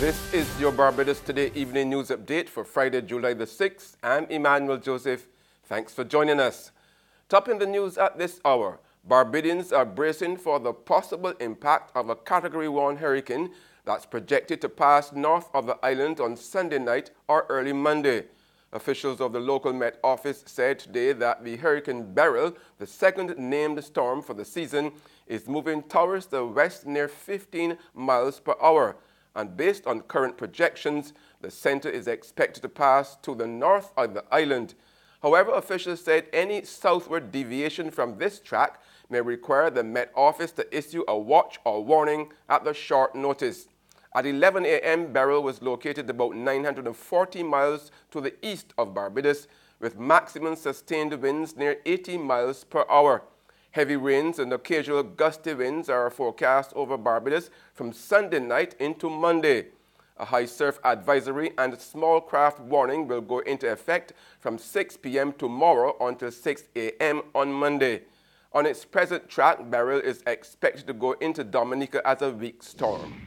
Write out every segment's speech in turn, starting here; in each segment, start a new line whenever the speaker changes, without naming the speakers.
This is your Barbados Today evening news update for Friday, July the 6th. I'm Emmanuel Joseph. Thanks for joining us. Topping the news at this hour, Barbadians are bracing for the possible impact of a Category 1 hurricane that's projected to pass north of the island on Sunday night or early Monday. Officials of the local Met Office said today that the Hurricane Beryl, the second named storm for the season, is moving towards the west near 15 miles per hour. And based on current projections, the center is expected to pass to the north of the island. However, officials said any southward deviation from this track may require the Met Office to issue a watch or warning at the short notice. At 11 a.m., Beryl was located about 940 miles to the east of Barbados, with maximum sustained winds near 80 miles per hour. Heavy rains and occasional gusty winds are forecast over Barbados from Sunday night into Monday. A high surf advisory and small craft warning will go into effect from 6 p.m. tomorrow until 6 a.m. on Monday. On its present track, Beryl is expected to go into Dominica as a weak storm.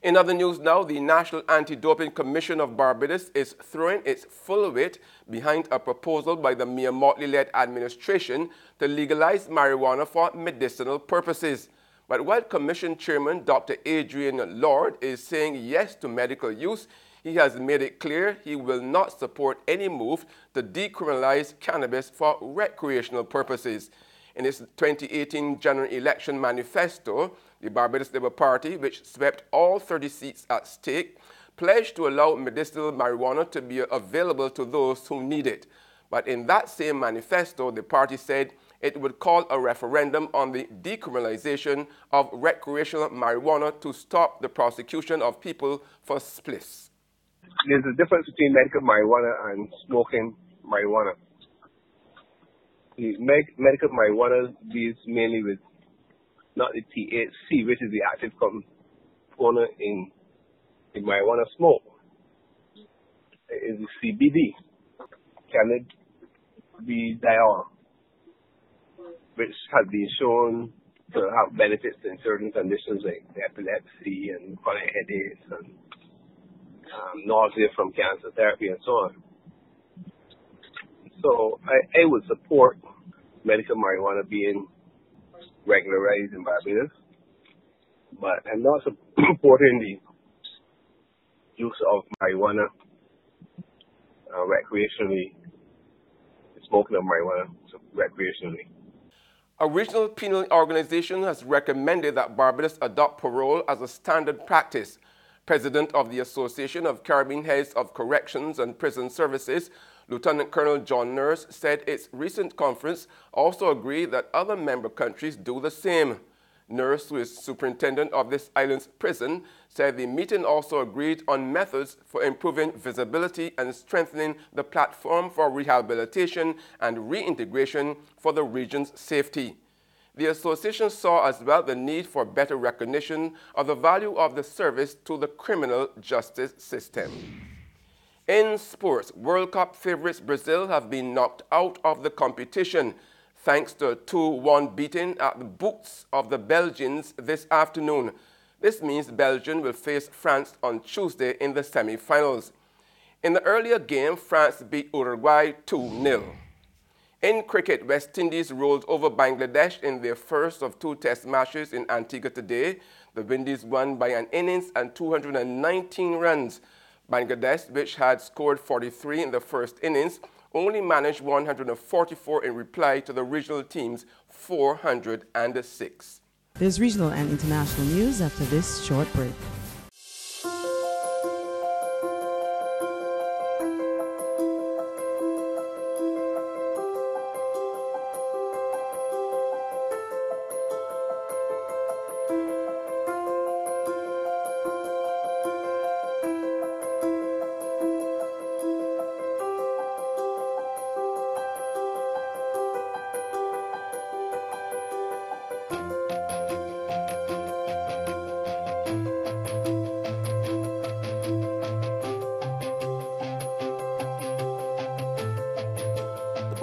In other news now, the National Anti-Doping Commission of Barbados is throwing its full weight behind a proposal by the Mayor Motley-led administration to legalize marijuana for medicinal purposes. But while Commission Chairman Dr. Adrian Lord is saying yes to medical use, he has made it clear he will not support any move to decriminalize cannabis for recreational purposes. In its 2018 general election manifesto, the Barbados Labour Party, which swept all 30 seats at stake, pledged to allow medicinal marijuana to be available to those who need it. But in that same manifesto, the party said it would call a referendum on the decriminalization of recreational marijuana to stop the prosecution of people for spliffs.
There's a difference between medical marijuana and smoking marijuana. The medical marijuana deals mainly with not the THC, which is the active component in marijuana smoke. It is the CBD, cannabidiol, which has been shown to have benefits in certain conditions like epilepsy and chronic headaches and nausea from cancer therapy and so on. So I would support medical marijuana being regularized in Barbados, but I'm not supporting the use of marijuana recreationally, smoking of marijuana recreationally.
A regional penal organization has recommended that Barbados adopt parole as a standard practice. President of the Association of Caribbean Heads of Corrections and Prison Services, Lieutenant Colonel John Nurse, said its recent conference also agreed that other member countries do the same. Nurse, who is superintendent of this island's prison, said the meeting also agreed on methods for improving visibility and strengthening the platform for rehabilitation and reintegration for the region's safety. The association saw as well the need for better recognition of the value of the service to the criminal justice system. In sports, World Cup favorites Brazil have been knocked out of the competition thanks to a 2-1 beating at the boots of the Belgians this afternoon. This means Belgium will face France on Tuesday in the semi-finals. In the earlier game, France beat Uruguay 2-0. In cricket, West Indies rolled over Bangladesh in their first of 2 test matches in Antigua today. The Windies won by an innings and 219 runs. Bangladesh, which had scored 43 in the first innings, only managed 144 in reply to the regional team's 406.
There's regional and international news after this short break.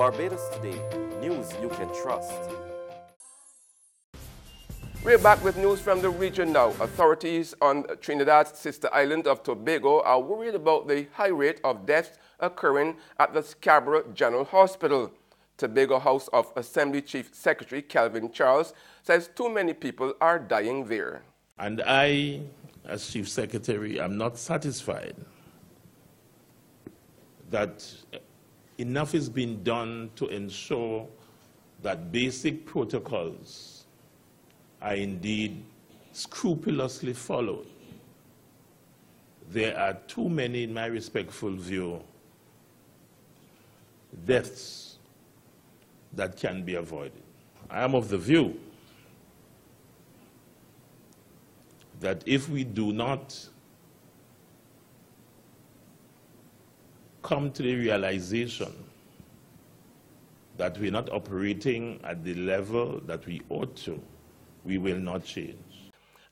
Barbados Today, news you can trust.
We're back with news from the region now. Authorities on Trinidad's sister island of Tobago are worried about the high rate of deaths occurring at the Scarborough General Hospital. Tobago House of Assembly Chief Secretary Kelvin Charles says too many people are dying there.
And I, as Chief Secretary, am not satisfied that enough is being done to ensure that basic protocols are indeed scrupulously followed. There are too many, in my respectful view, deaths that can be avoided. I am of the view that if we do not come to the realization that we're not operating at the level that we ought to, we will not change.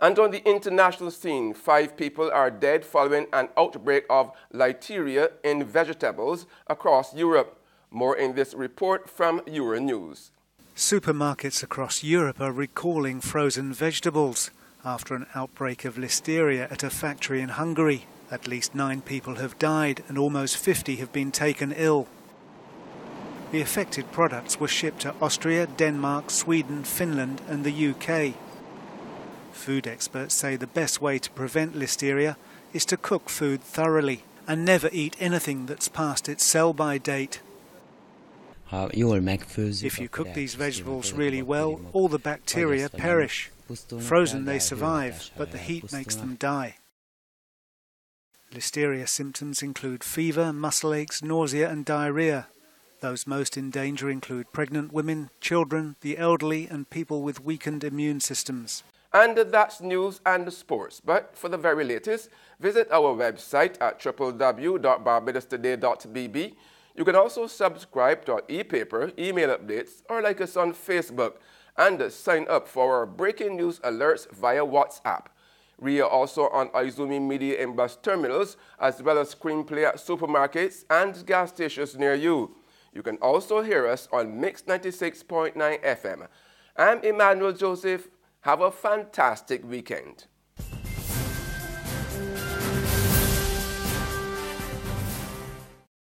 And on the international scene, 5 people are dead following an outbreak of listeria in vegetables across Europe. More in this report from Euronews.
Supermarkets across Europe are recalling frozen vegetables after an outbreak of listeria at a factory in Hungary. At least 9 people have died and almost 50 have been taken ill. The affected products were shipped to Austria, Denmark, Sweden, Finland and the UK. Food experts say the best way to prevent listeria is to cook food thoroughly and never eat anything that's past its sell-by date. If you cook these vegetables really well, all the bacteria perish. Frozen they survive, but the heat makes them die. Listeria symptoms include fever, muscle aches, nausea and diarrhea. Those most in danger include pregnant women, children, the elderly and people with weakened immune systems.
And that's news and sports. But for the very latest, visit our website at www.barbadostoday.bb. You can also subscribe to our e-paper, email updates, or like us on Facebook, and sign up for our breaking news alerts via WhatsApp. We are also on Izumi Media in bus terminals, as well as screenplay at supermarkets and gas stations near you. You can also hear us on Mix 96.9 FM. I'm Emmanuel Joseph. Have a fantastic weekend.